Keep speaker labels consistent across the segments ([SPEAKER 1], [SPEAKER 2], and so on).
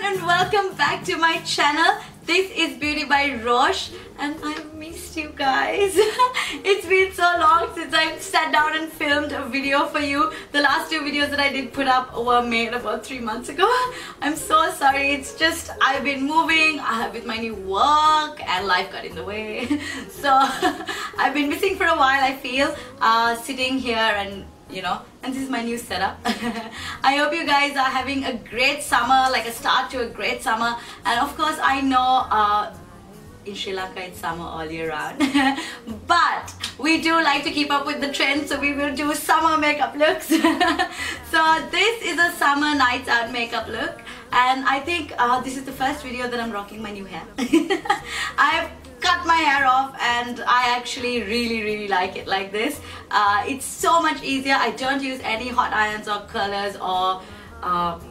[SPEAKER 1] and welcome back to my channel. This is Beauty by Rosh and I missed you guys. It's been so long since I've sat down and filmed a video for you. The last two videos that I did put up were made about 3 months ago. I'm so sorry. It's just I've been moving with my new work and life got in the way. So I've been missing for a while, I feel, sitting here and and this is my new setup. I hope you guys are having a great summer, like a start to a great summer. And of course I know in Sri Lanka it's summer all year round. But we do like to keep up with the trends, so we will do summer makeup looks. So this is a summer nights out makeup look, and I think this is the first video that I'm rocking my new hair. I've cut my hair off and I actually really like it like this. It's so much easier. I don't use any hot irons or curlers or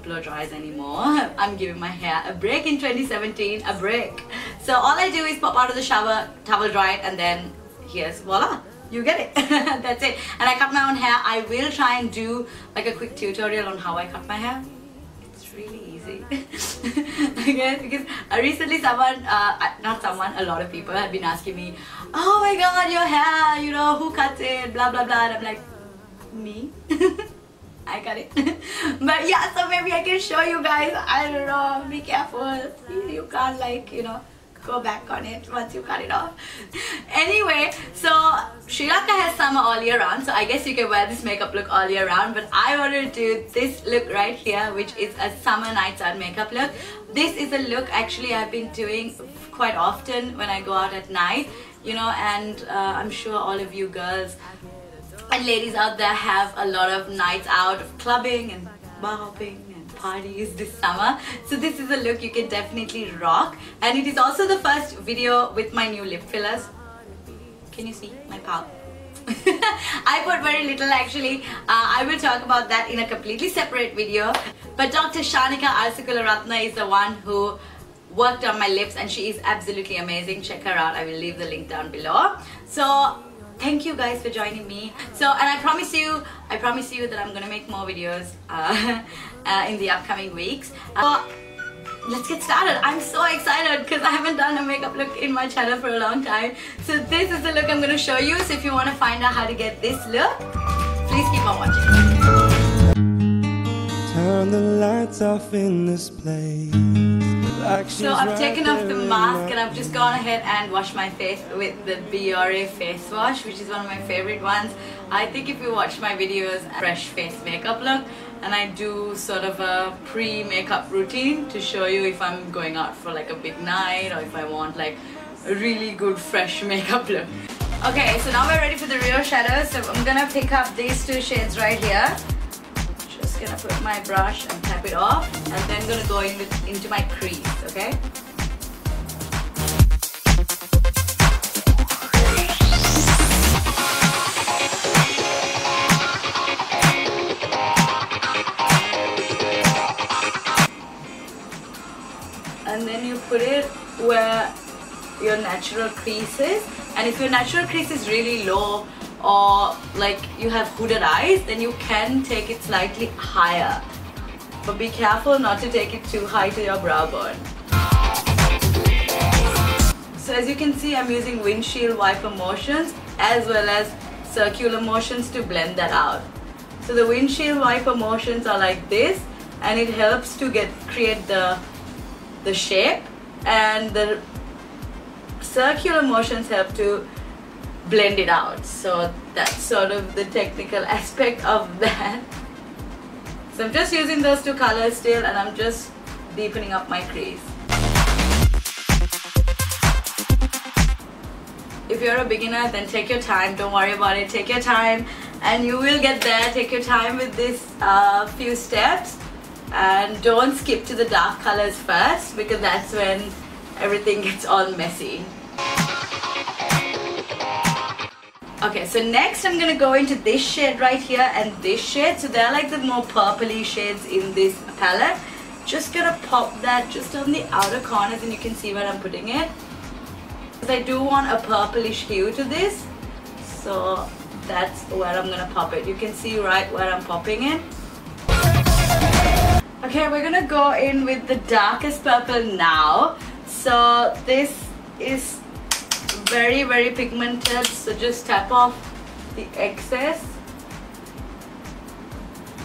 [SPEAKER 1] blow dries anymore. I'm giving my hair a break in 2017, a break. So all I do is pop out of the shower, towel dry it, and then here's voila, you get it. That's it. And I cut my own hair. I will try and do like a quick tutorial on how I cut my hair. It's really easy. Okay, because recently a lot of people have been asking me, oh my god, your hair, who cuts it, blah blah blah, and I'm like, me? I cut it. But yeah, so maybe I can show you guys. I don't know, be careful. You can't go back on it once you cut it off. Anyway, so Sri Lanka has summer all year round, so I guess you can wear this makeup look all year round, but I want to do this look right here, which is a summer nights out makeup look. This is a look actually I've been doing quite often when I go out at night, and I'm sure all of you girls and ladies out there have a lot of nights out of clubbing and bar hopping and parties this summer. So this is a look you can definitely rock, and it is also the first video with my new lip fillers. Can you see my palm? I put very little actually. I will talk about that in a completely separate video. But Dr. Shanika Arsakularatna is the one who worked on my lips and she is absolutely amazing. Check her out. I will leave the link down below. So thank you guys for joining me. And I promise you that I'm gonna make more videos in the upcoming weeks. Let's get started. I'm so excited because I haven't done a makeup look in my channel for a long time. So this is the look I'm gonna show you. So if you want to find out how to get this look, please keep on watching.
[SPEAKER 2] Turn the lights off in this place.
[SPEAKER 1] So I've taken off the mask and I've just gone ahead and washed my face with the Biore face wash, which is one of my favorite ones. I think if you watch my videos, fresh face makeup look, and I do sort of a pre-makeup routine to show you if I'm going out for like a big night or if I want like a really good fresh makeup look. Okay, so now we're ready for the real shadows. So I'm gonna pick up these two shades right here. Just gonna put my brush and tap it off, and then gonna go into my crease, okay? And then you put it where your natural crease is, and if your natural crease is really low or like you have hooded eyes, then you can take it slightly higher, but be careful not to take it too high to your brow bone. So as you can see, I'm using windshield wiper motions as well as circular motions to blend that out. So the windshield wiper motions are like this, and it helps to create the shape, and the circular motions help to blend it out. So that's sort of the technical aspect of that. So I'm just using those two colors still, and I'm just deepening up my crease. If you're a beginner, then take your time, don't worry about it, take your time and you will get there. Take your time with this few steps, and don't skip to the dark colors first, because that's when everything gets all messy. Okay, so next I'm gonna go into this shade right here and this shade. So they're like the more purpley shades in this palette. Just gonna pop that just on the outer corners, and you can see where I'm putting it. Because I do want a purplish hue to this, so that's where I'm gonna pop it. You can see right where I'm popping it. Okay, we're gonna go in with the darkest purple now. So this is very, very pigmented, so just tap off the excess.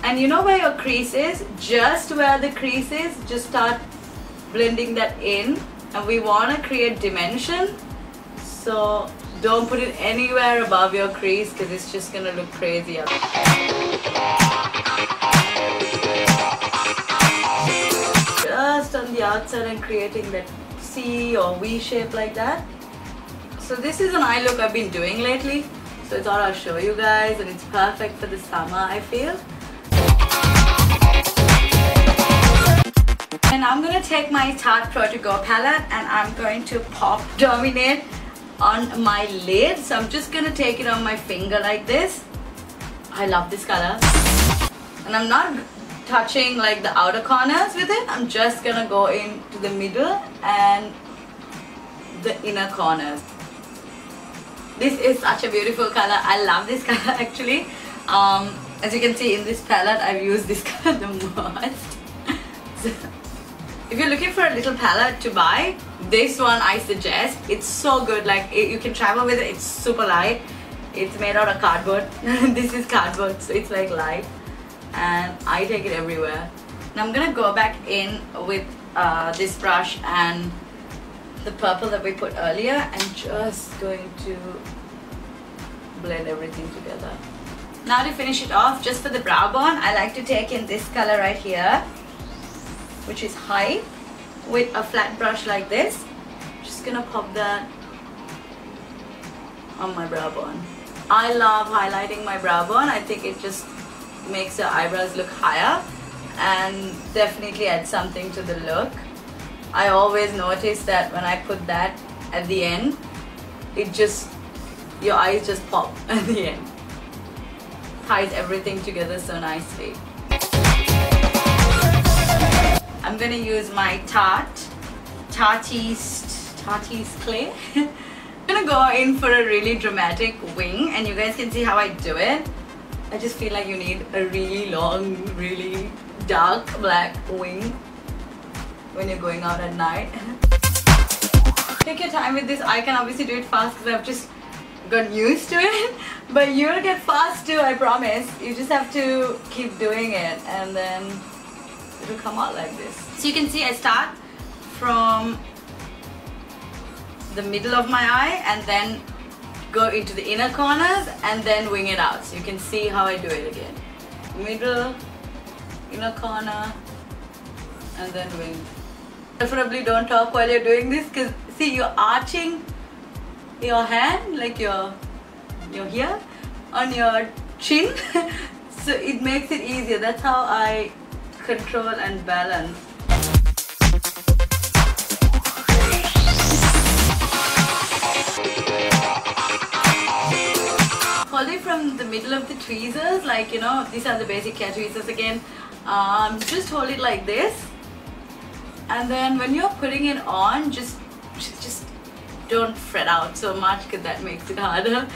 [SPEAKER 1] And you know where your crease is? Just where the crease is, just start blending that in. And we want to create dimension, so don't put it anywhere above your crease because it's just gonna look crazy. Just on the outside and creating that C or V shape like that. So this is an eye look I've been doing lately, so I thought I'll show you guys, and it's perfect for the summer, I feel. And I'm going to take my Tarte Pro To Go palette and I'm going to pop Dominate on my lid. So I'm just going to take it on my finger like this. I love this color. And I'm not touching like the outer corners with it. I'm just going to go into the middle and the inner corners. This is such a beautiful color. I love this color actually. As you can see in this palette, I've used this color the most. So, if you're looking for a little palette to buy, this one I suggest. It's so good, like you can travel with it. It's super light. It's made out of cardboard. This is cardboard, so it's like light, and I take it everywhere. Now I'm gonna go back in with this brush and the purple that we put earlier, and just going to blend everything together. Now to finish it off, just for the brow bone, I like to take in this color right here, which is high, with a flat brush like this. Just gonna pop that on my brow bone. I love highlighting my brow bone. I think it just makes the eyebrows look higher and definitely adds something to the look. I always notice that when I put that at the end, it just, your eyes just pop at the end. Ties everything together so nicely. I'm gonna use my Tarte's clay. I'm gonna go in for a really dramatic wing, and you guys can see how I do it. I just feel like you need a really long, really dark black wing when you're going out at night. Take your time with this. I can obviously do it fast because I've just got used to it, but you'll get fast too, I promise. You just have to keep doing it and then it'll come out like this. So you can see I start from the middle of my eye and then go into the inner corners and then wing it out. So you can see how I do it again. Middle, inner corner, and then wing. Preferably don't talk while you're doing this, because see, you're arching your hand like you're here on your chin. So it makes it easier. That's how I control and balance. Holding from the middle of the tweezers, like, you know, these are the basic hair tweezers again. Just hold it like this, and then when you're putting it on, just don't fret out so much because that makes it harder.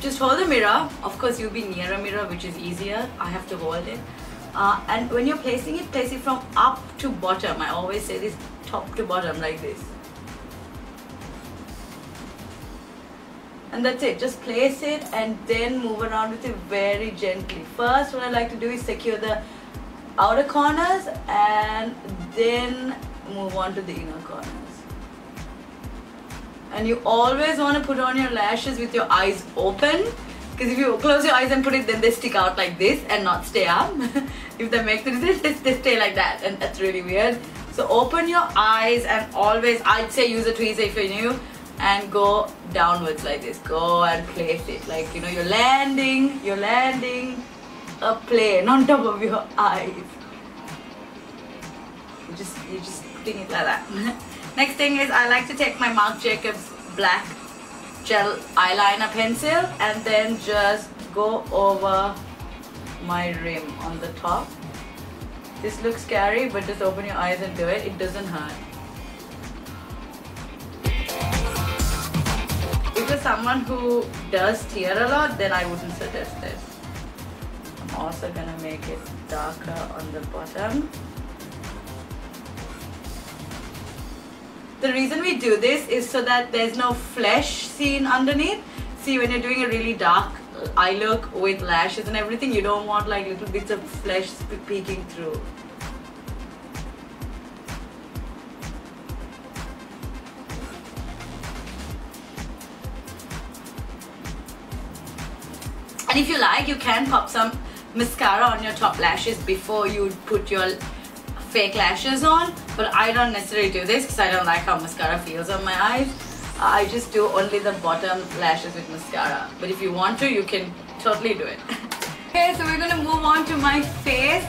[SPEAKER 1] Just hold the mirror. Of course, you'll be near a mirror, which is easier. I have to hold it. And when you're placing it, place it from up to bottom. I always say this, top to bottom, like this. And that's it. Just place it and then move around with it very gently. First, what I like to do is secure the outer corners and then move on to the inner corners. And you always want to put on your lashes with your eyes open, because if you close your eyes and put it, then they stick out like this and not stay up. If that makes sense, they stay like that, and that's really weird. So open your eyes and always, I'd say, use a tweezer if you're new, and go downwards like this. Go and place it like, you know, you're landing a plane on top of your eyes. You're just putting it like that. Next thing is, I like to take my Marc Jacobs black gel eyeliner pencil and then just go over my rim on the top. This looks scary, but just open your eyes and do it. It doesn't hurt. If you're someone who does tear a lot, then I wouldn't suggest this. also gonna make it darker on the bottom. The reason we do this is so that there's no flesh seen underneath. See, when you're doing a really dark eye look with lashes and everything, you don't want like little bits of flesh peeking through. And if you like, you can pop some mascara on your top lashes before you put your fake lashes on, but I don't necessarily do this because I don't like how mascara feels on my eyes. I just do only the bottom lashes with mascara, but if you want to, you can totally do it. Okay, so we're gonna move on to my face.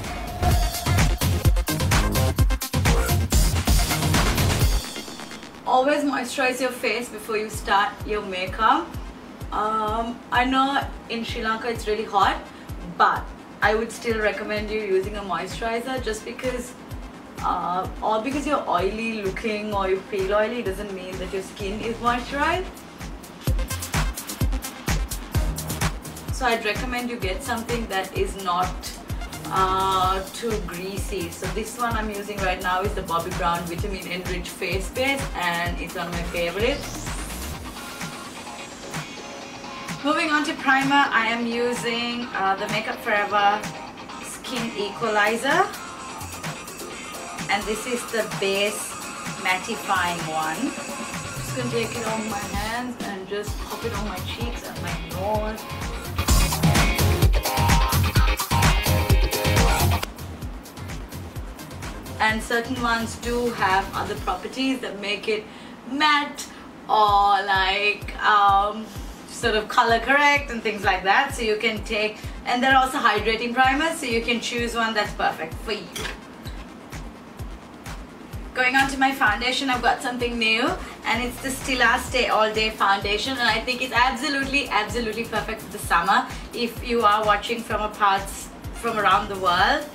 [SPEAKER 1] Always moisturize your face before you start your makeup. I know in Sri Lanka it's really hot, but I would still recommend you using a moisturizer, just because or because you're oily looking or you feel oily doesn't mean that your skin is moisturized. So I'd recommend you get something that is not too greasy. So this one I'm using right now is the Bobbi Brown Vitamin Enriched Face Base, and it's one of my favorites. Moving on to primer, I am using the Makeup Forever Skin Equalizer, and this is the base mattifying one. I'm just going to take it on my hands and just pop it on my cheeks and my nose. And certain ones do have other properties that make it matte or like sort of color correct and things like that. So you can take, and they're also hydrating primers, so you can choose one that's perfect for you. Going on to my foundation, I've got something new, and it's the Stila Stay All Day foundation, and I think it's absolutely perfect for the summer. If you are watching from around the world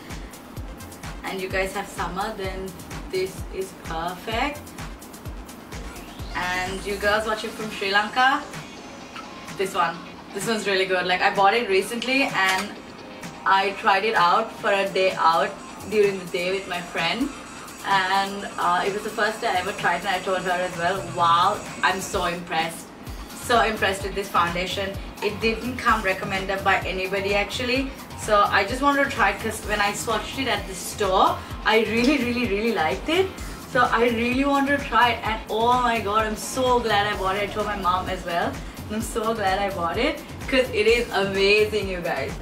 [SPEAKER 1] and you guys have summer, then this is perfect. And you girls watching from Sri Lanka, this one's really good. Like, I bought it recently and I tried it out for a day out during the day with my friend, and it was the first day I ever tried it, and I told her as well, wow, I'm so impressed with this foundation. It didn't come recommended by anybody actually, so I just wanted to try it because when I swatched it at the store, I really liked it. So I really wanted to try it, and oh my god, I'm so glad I bought it. I told my mom as well. I'm so glad I bought it because it is amazing, you guys.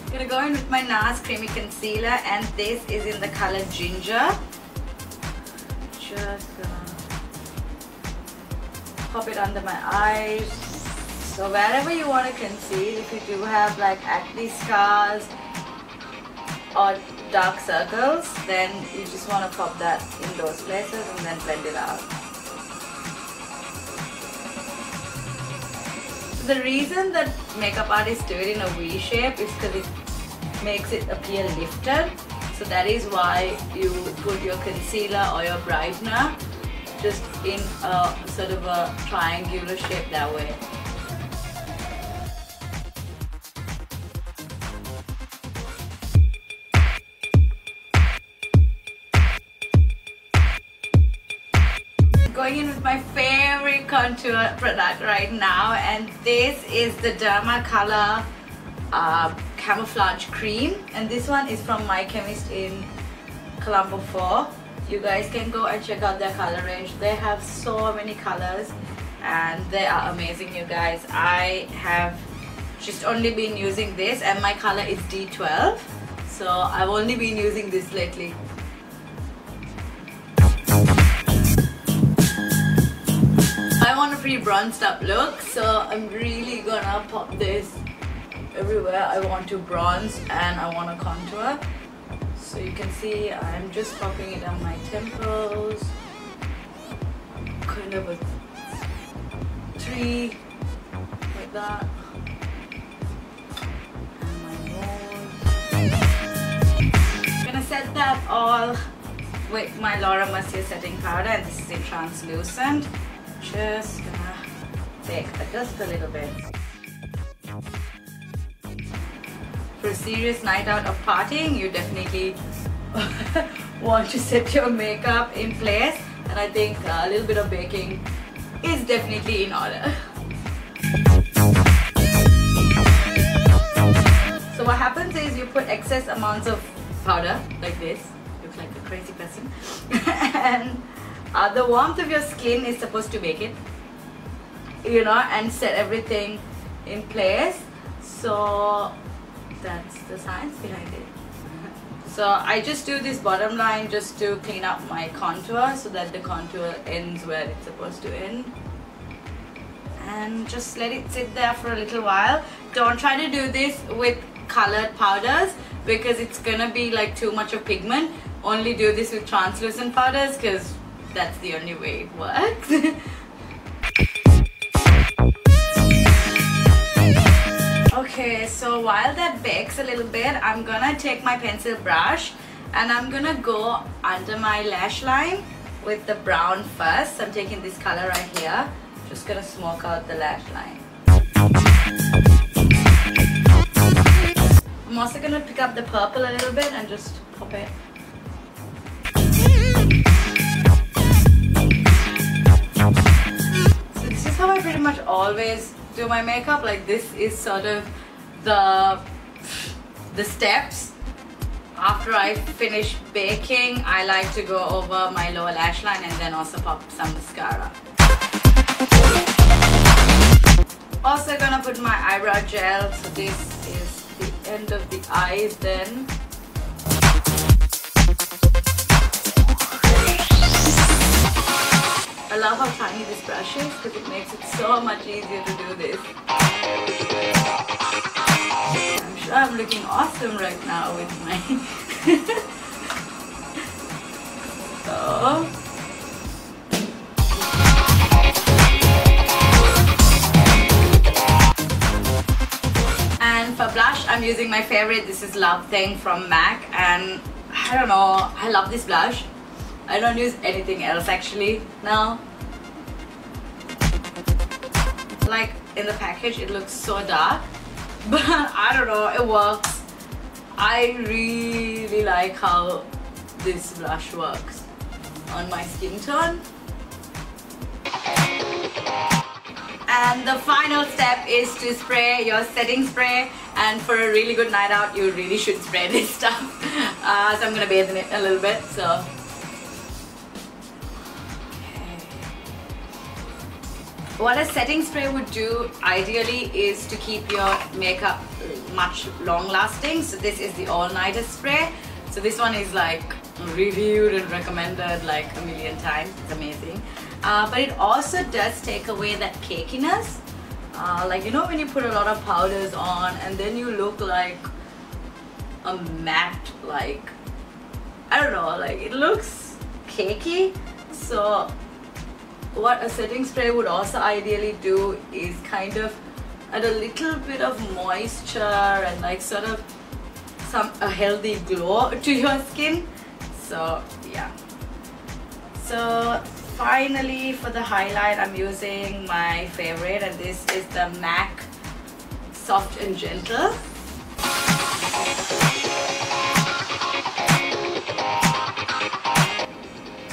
[SPEAKER 1] I'm gonna go in with my NARS Creamy Concealer, and this is in the color Ginger. Just pop it under my eyes. So wherever you want to conceal, if you do have like acne scars or dark circles, then you just want to pop that in those places and then blend it out. The reason that makeup artists do it in a V shape is because it makes it appear lifted. So that is why you put your concealer or your brightener just in a sort of a triangular shape that way. Going in with my favorite contour product right now, and this is the Dermacolor Camouflage Cream, and this one is from My Chemist in Colombo 4. You guys can go and check out their color range. They have so many colors and they are amazing, you guys. I have just only been using this, and my color is D12, so I've only been using this lately. I want a pretty bronzed up look, so I'm really gonna pop this everywhere I want to bronze and I want to contour. So you can see I'm just popping it on my temples, kind of a tree like that, and my nose. I'm gonna set that all with my Laura Mercier setting powder, and this is in translucent. Just gonna take just a little bit. for a serious night out of partying, you definitely want to set your makeup in place, and I think a little bit of baking is definitely in order. So what happens is you put excess amounts of powder like this, look like a crazy person, and the warmth of your skin is supposed to bake it, you know, and set everything in place. So that's the science behind it. So I just do this bottom line just to clean up my contour so that the contour ends where it's supposed to end. And just let it sit there for a little while. Don't try to do this with colored powders because it's gonna be like too much of pigment. Only do this with translucent powders because that's the only way it works. Okay, so while that bakes a little bit, I'm gonna take my pencil brush and I'm gonna go under my lash line with the brown first. So I'm taking this color right here, just gonna smoke out the lash line. I'm also gonna pick up the purple a little bit and just pop it. So this is how I pretty much always do my makeup. Like, this is sort of the steps. After I finish baking, I like to go over my lower lash line and then also pop some mascara. Also gonna put my eyebrow gel. So this is the end of the eyes then. I love how tiny this brush is because it makes it so much easier to do this. I'm sure I'm looking awesome right now with my so and for blush, I'm using my favorite. This is Love Thing from MAC, and I don't know, I love this blush. I don't use anything else actually now. Like, in the package it looks so dark, but I don't know, it works. I really like how this blush works on my skin tone. And the final step is to spray your setting spray, and for a really good night out you really should spray this stuff. So I'm gonna bathe in it a little bit. So what a setting spray would do ideally is to keep your makeup much long lasting. So this is the all-nighter spray. So this one is like reviewed and recommended like a million times. It's amazing. But it also does take away that cakiness. Like, you know, when you put a lot of powders on and then you look like a matte, like, I don't know, like it looks cakey. So what a setting spray would also ideally do is kind of add a little bit of moisture and like sort of a healthy glow to your skin. So yeah. So finally, for the highlight, I'm using my favorite, and this is the MAC Soft and Gentle.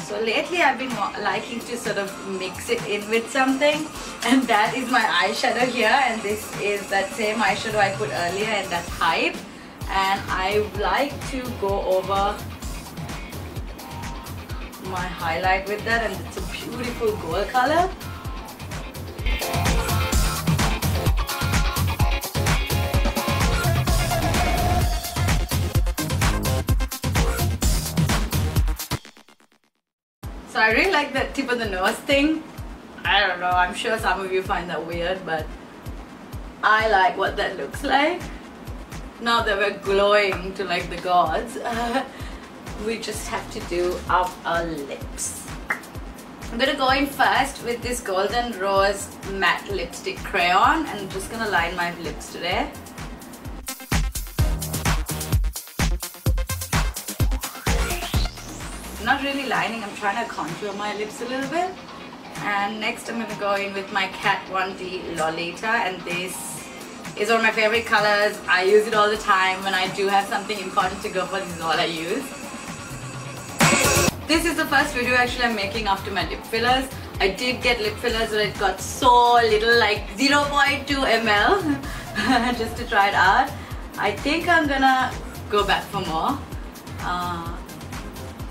[SPEAKER 1] So lately I've been liking to sort of mix it in with something, and that is my eyeshadow here, and this is that same eyeshadow I put earlier, and that's Hype. And I like to go over my highlight with that, and it's a beautiful gold color. So I really like that tip of the nose thing. I don't know, I'm sure some of you find that weird, but I like what that looks like. Now that we're glowing to like the gods, we just have to do up our lips. I'm gonna go in first with this Golden Rose matte lipstick crayon, and I'm just gonna line my lips today. I'm not really lining, I'm trying to contour my lips a little bit. And next I'm gonna go in with my Kat Von D Lolita, and this It's one of my favorite colors. I use it all the time. When I do have something important to go for, this is all I use. This is the first video actually I'm making after my lip fillers. I did get lip fillers but it got so little, like 0.2 ml just to try it out. I think I'm gonna go back for more.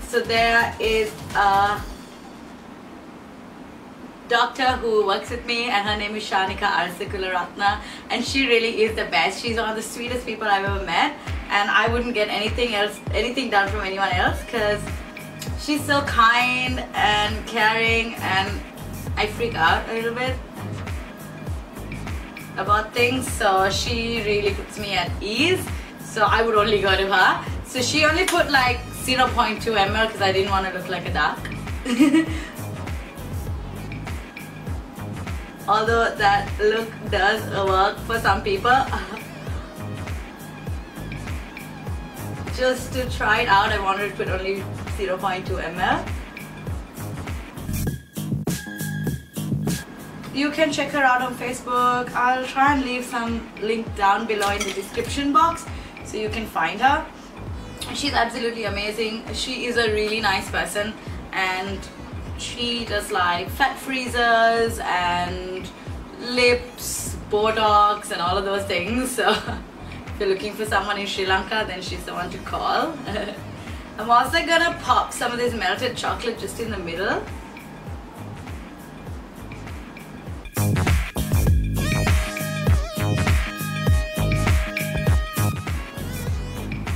[SPEAKER 1] So there is a doctor who works with me and her name is Shanika Arsakularatna, and she really is the best. She's one of the sweetest people I've ever met, and I wouldn't get anything done from anyone else because she's so kind and caring, and I freak out a little bit about things, so she really puts me at ease. So I would only go to her. So she only put like 0.2 ml because I didn't want to look like a duck. Although that look does work for some people. Just to try it out, I wanted to put only 0.2 ml. You can check her out on Facebook. I'll try and leave some link down below in the description box so you can find her. She's absolutely amazing. She is a really nice person, and she does like fat freezers and lips, Botox and all of those things. So if you're looking for someone in Sri Lanka, then she's the one to call. I'm also gonna pop some of this melted chocolate just in the middle.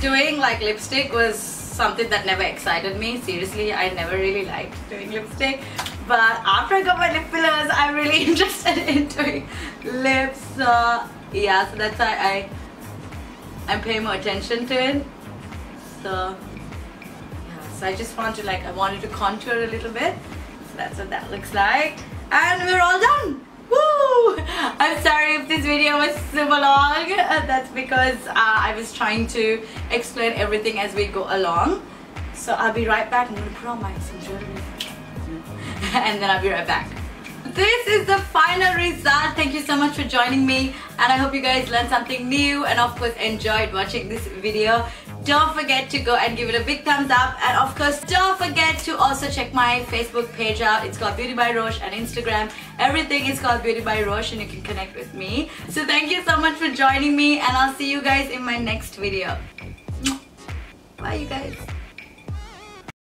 [SPEAKER 1] Doing like lipstick was something that never excited me. Seriously, I never really liked doing lipstick. But after I got my lip fillers, I'm really interested in doing lips. Yeah, so that's why I'm paying more attention to it. So yeah, so I just want to I wanted to contour a little bit. So that's what that looks like. And we're all done. Woo! I'm sorry if this video was super long. That's because I was trying to explain everything as we go along. So I'll be right back. I'm going to put on some jewelry. And then I'll be right back. This is the final result. Thank you so much for joining me, and I hope you guys learned something new and of course enjoyed watching this video. Don't forget to go and give it a big thumbs up, and of course don't forget to also check my Facebook page out. It's called Beauty by Rosh, and Instagram. Everything is called Beauty by Rosh, and you can connect with me. So thank you so much for joining me, and I'll see you guys in my next video. Bye you guys.